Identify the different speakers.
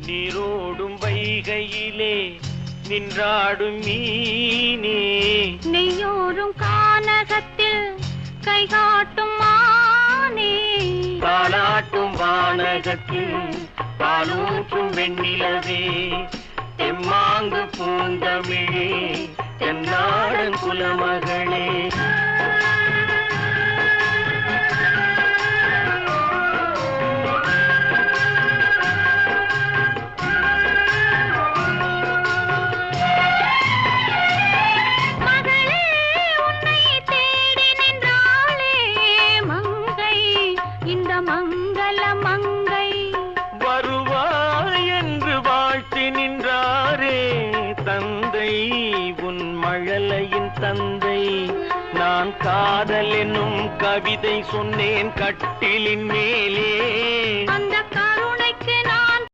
Speaker 1: நீரோடும் வைகையிலே நின்றாடும் மீனே,
Speaker 2: நெய்யோரும் கானகத்தில் கைகாட்டும் மானே,
Speaker 1: தாலாட்டும் வானகத்தில் பாலூற்றும் வெண்ணிலவே, எம்மாங்கு பூந்தமிழே என்னாடன் குலமகளே. தந்தை நான் காதல் என்னும் கவிதை சொன்னேன் கட்டிலின் மேலே,
Speaker 2: அந்த